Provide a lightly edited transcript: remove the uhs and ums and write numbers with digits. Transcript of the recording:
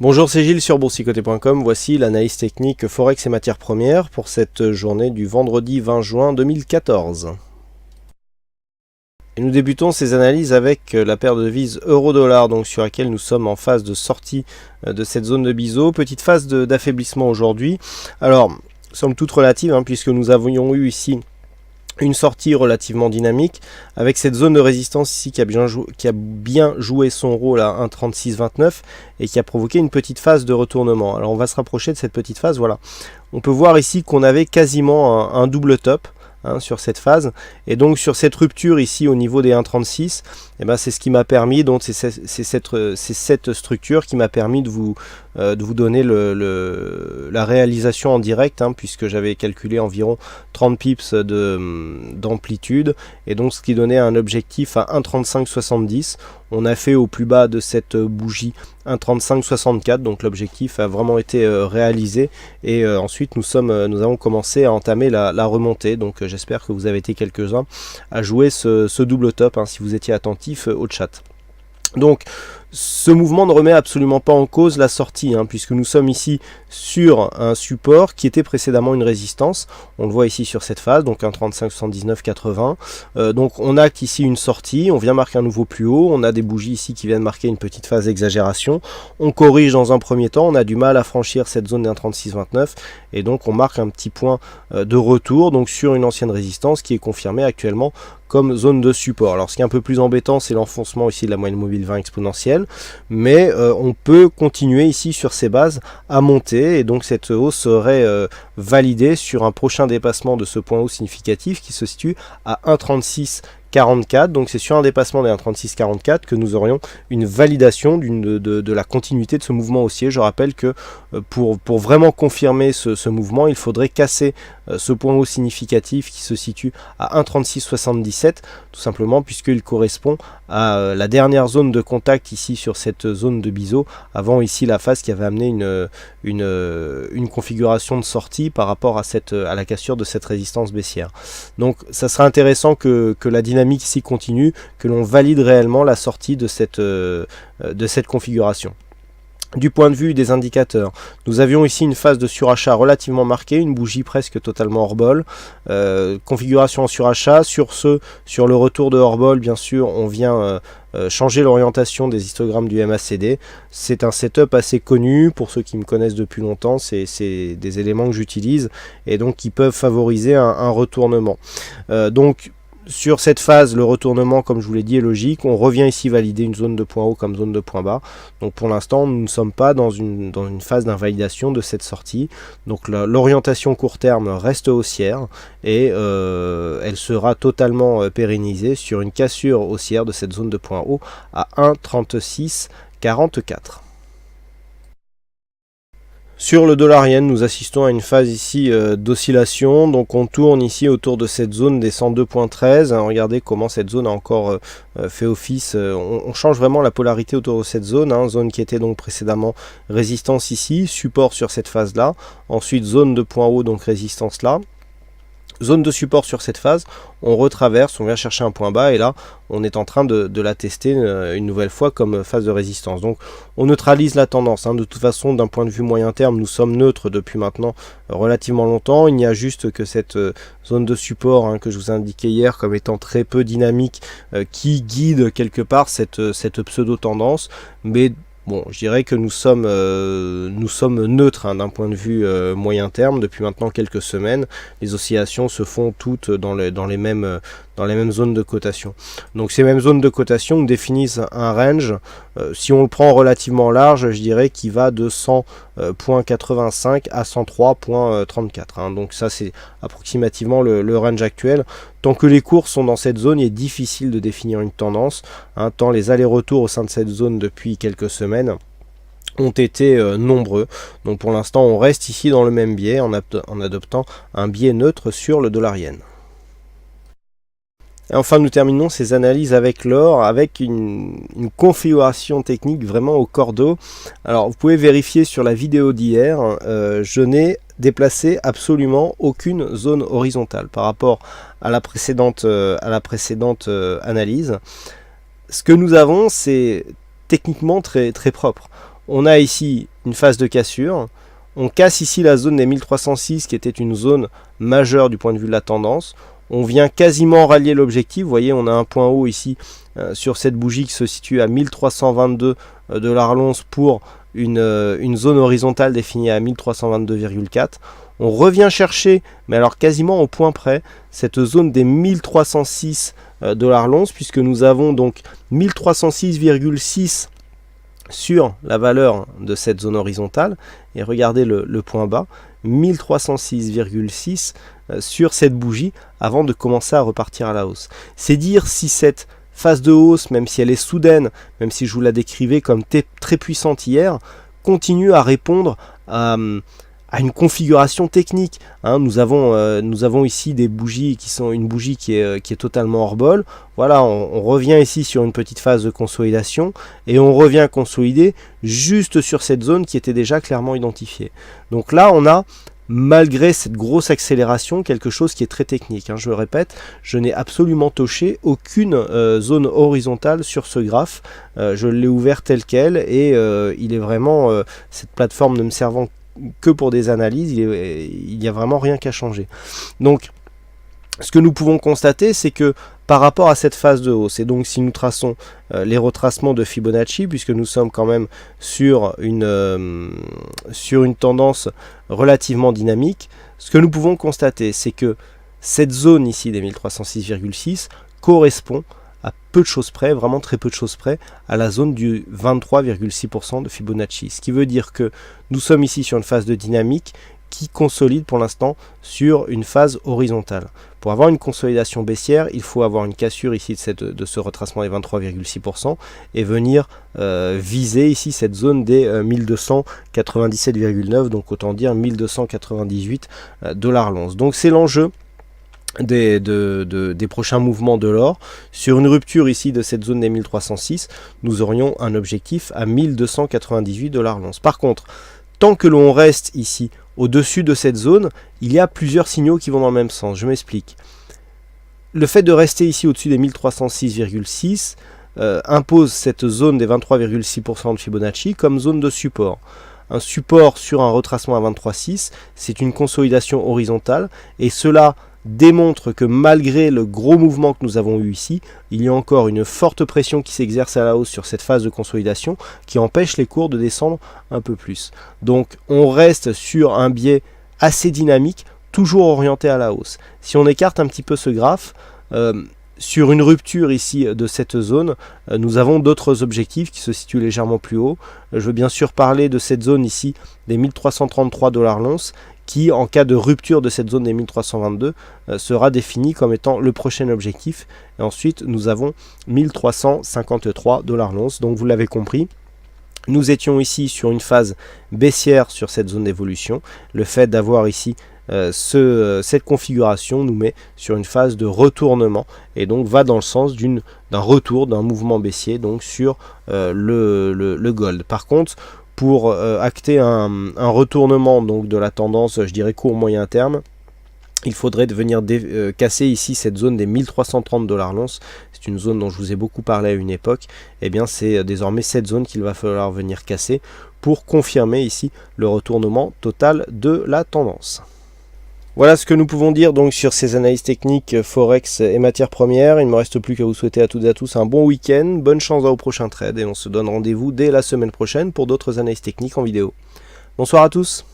Bonjour, c'est Gilles sur boursicoté.com. Voici l'analyse technique Forex et matières premières pour cette journée du vendredi 20 juin 2014. Et nous débutons ces analyses avec la paire de devises euro-dollar, donc sur laquelle nous sommes en phase de sortie de cette zone de biseau. Petite phase d'affaiblissement aujourd'hui. Alors, somme toute relative, puisque nous avions eu ici une sortie relativement dynamique avec cette zone de résistance ici qui a bien joué son rôle à 1,3629 et qui a provoqué une petite phase de retournement. Alors on va se rapprocher de cette petite phase. Voilà, on peut voir ici qu'on avait quasiment un double top sur cette phase, et donc sur cette rupture ici au niveau des 1,36, c'est ce qui m'a permis, donc c'est cette structure qui m'a permis de vous donner la réalisation en direct, puisque j'avais calculé environ 30 pips d'amplitude, et donc ce qui donnait un objectif à 1,3570. On a fait au plus bas de cette bougie 1,3564, donc l'objectif a vraiment été réalisé, et ensuite nous avons commencé à entamer la remontée. Donc j'espère que vous avez été quelques-uns à jouer ce double top, si vous étiez attentif au chat. Donc ce mouvement ne remet absolument pas en cause la sortie, puisque nous sommes ici sur un support qui était précédemment une résistance. On le voit ici sur cette phase, donc 1,3579,80. Donc on acte ici une sortie, on vient marquer un nouveau plus haut, on a des bougies ici qui viennent marquer une petite phase d'exagération. On corrige dans un premier temps, on a du mal à franchir cette zone des 1,3629, et donc on marque un petit point de retour, donc sur une ancienne résistance qui est confirmée actuellement comme zone de support. Alors ce qui est un peu plus embêtant, c'est l'enfoncement ici de la moyenne mobile 20 exponentielle, mais on peut continuer ici sur ces bases à monter, et donc cette hausse serait validée sur un prochain dépassement de ce point haut significatif qui se situe à 1,3644. Donc c'est sur un dépassement des 1,3644 que nous aurions une validation de la continuité de ce mouvement haussier. Je rappelle que pour vraiment confirmer ce mouvement, il faudrait casser ce point haut significatif qui se situe à 1,3677, tout simplement puisqu'il correspond à la dernière zone de contact ici sur cette zone de biseau, avant ici la phase qui avait amené une configuration de sortie par rapport à la cassure de cette résistance baissière. Donc ça sera intéressant que la dynamique ici continue, que l'on valide réellement la sortie de cette configuration. Du point de vue des indicateurs, nous avions ici une phase de surachat relativement marquée, une bougie presque totalement hors-bol, configuration en surachat. Sur le retour de hors-bol, bien sûr, on vient changer l'orientation des histogrammes du MACD. C'est un setup assez connu, pour ceux qui me connaissent depuis longtemps, c'est des éléments que j'utilise, et donc qui peuvent favoriser un retournement. Donc sur cette phase, le retournement, comme je vous l'ai dit, est logique. On revient ici valider une zone de point haut comme zone de point bas. Donc pour l'instant, nous ne sommes pas dans une phase d'invalidation de cette sortie. Donc l'orientation court terme reste haussière, et elle sera totalement pérennisée sur une cassure haussière de cette zone de point haut à 1,3644. Sur le dollar yen, nous assistons à une phase ici d'oscillation, donc on tourne ici autour de cette zone des 102.13. Regardez comment cette zone a encore fait office, on change vraiment la polarité autour de cette zone, zone qui était donc précédemment résistance ici, support sur cette phase là, ensuite zone de point haut, donc résistance là, zone de support sur cette phase, on retraverse, on vient chercher un point bas, et là on est en train de la tester une nouvelle fois comme phase de résistance. Donc on neutralise la tendance, de toute façon d'un point de vue moyen terme nous sommes neutres depuis maintenant relativement longtemps. Il n'y a juste que cette zone de support que je vous ai indiqué hier comme étant très peu dynamique qui guide quelque part cette pseudo tendance, mais bon, je dirais que nous sommes neutres d'un point de vue moyen terme depuis maintenant quelques semaines. Les oscillations se font toutes dans les mêmes zones de cotation. Donc ces mêmes zones de cotation définissent un range, si on le prend relativement large, je dirais qu'il va de 100.85 à 103.34. Donc ça c'est approximativement le range actuel. Tant que les cours sont dans cette zone, il est difficile de définir une tendance, tant les allers-retours au sein de cette zone depuis quelques semaines ont été nombreux. Donc pour l'instant on reste ici dans le même biais en adoptant un biais neutre sur le dollar yen. Et enfin nous terminons ces analyses avec l'or, avec une configuration technique vraiment au cordeau. Alors vous pouvez vérifier sur la vidéo d'hier, je n'ai déplacé absolument aucune zone horizontale par rapport à la précédente analyse. Ce que nous avons, c'est techniquement très propre. on a ici une phase de cassure. On casse ici la zone des 1306 qui était une zone majeure du point de vue de la tendance. On vient quasiment rallier l'objectif. Vous voyez, on a un point haut ici sur cette bougie qui se situe à 1322 $ l'once pour une zone horizontale définie à 1322,4. On revient chercher, mais alors quasiment au point près, cette zone des 1306 $ l'once, puisque nous avons donc 1306,6 sur la valeur de cette zone horizontale. Et regardez le point bas, 1306,6 sur cette bougie avant de commencer à repartir à la hausse. C'est dire si cette phase de hausse, même si elle est soudaine, même si je vous la décrivais comme très puissante hier, continue à répondre à une configuration technique. Nous avons ici des bougies qui sont une bougie qui est totalement hors bol. Voilà, on revient ici sur une petite phase de consolidation et on revient consolider juste sur cette zone qui était déjà clairement identifiée. Donc là, on a, malgré cette grosse accélération, quelque chose qui est très technique. Je le répète, je n'ai absolument touché aucune zone horizontale sur ce graphe. Je l'ai ouvert tel quel et il est vraiment, cette plateforme ne me servant que pour des analyses, il n'y a vraiment rien qu'à changer. Donc, ce que nous pouvons constater, c'est que par rapport à cette phase de hausse, et donc si nous traçons les retracements de Fibonacci, puisque nous sommes quand même sur une tendance relativement dynamique, ce que nous pouvons constater, c'est que cette zone ici des 1306,6 correspond à peu de choses près, vraiment très peu de choses près, à la zone du 23,6% de Fibonacci. Ce qui veut dire que nous sommes ici sur une phase de dynamique qui consolide pour l'instant sur une phase horizontale. Pour avoir une consolidation baissière, il faut avoir une cassure ici de ce retracement des 23,6% et venir viser ici cette zone des 1297,9, donc autant dire 1298 $ l'once. Donc c'est l'enjeu des prochains mouvements de l'or. Sur une rupture ici de cette zone des 1306, nous aurions un objectif à 1298 $ l'once. Par contre, tant que l'on reste ici au-dessus de cette zone, il y a plusieurs signaux qui vont dans le même sens. Je m'explique. Le fait de rester ici au-dessus des 1306,6 impose cette zone des 23,6% de Fibonacci comme zone de support. Un support sur un retracement à 23,6, c'est une consolidation horizontale et cela démontre que malgré le gros mouvement que nous avons eu ici, il y a encore une forte pression qui s'exerce à la hausse sur cette phase de consolidation qui empêche les cours de descendre un peu plus. Donc on reste sur un biais assez dynamique, toujours orienté à la hausse. Si on écarte un petit peu ce graphe, sur une rupture ici de cette zone, nous avons d'autres objectifs qui se situent légèrement plus haut. Je veux bien sûr parler de cette zone ici des 1333 $ l'once qui, en cas de rupture de cette zone des 1322, sera définie comme étant le prochain objectif. Et ensuite, nous avons 1353 $ l'once. Donc vous l'avez compris, nous étions ici sur une phase baissière sur cette zone d'évolution. Le fait d'avoir ici cette configuration nous met sur une phase de retournement et donc va dans le sens d'un retour, d'un mouvement baissier donc sur le gold. Par contre, pour acter un retournement donc de la tendance, je dirais court-moyen terme, il faudrait venir casser ici cette zone des 1330 $ l'once. C'est une zone dont je vous ai beaucoup parlé à une époque. Et bien c'est désormais cette zone qu'il va falloir venir casser pour confirmer ici le retournement total de la tendance. Voilà ce que nous pouvons dire donc sur ces analyses techniques Forex et matières premières. Il ne me reste plus qu'à vous souhaiter à toutes et à tous un bon week-end, bonne chance au prochain trade et on se donne rendez-vous dès la semaine prochaine pour d'autres analyses techniques en vidéo. Bonsoir à tous.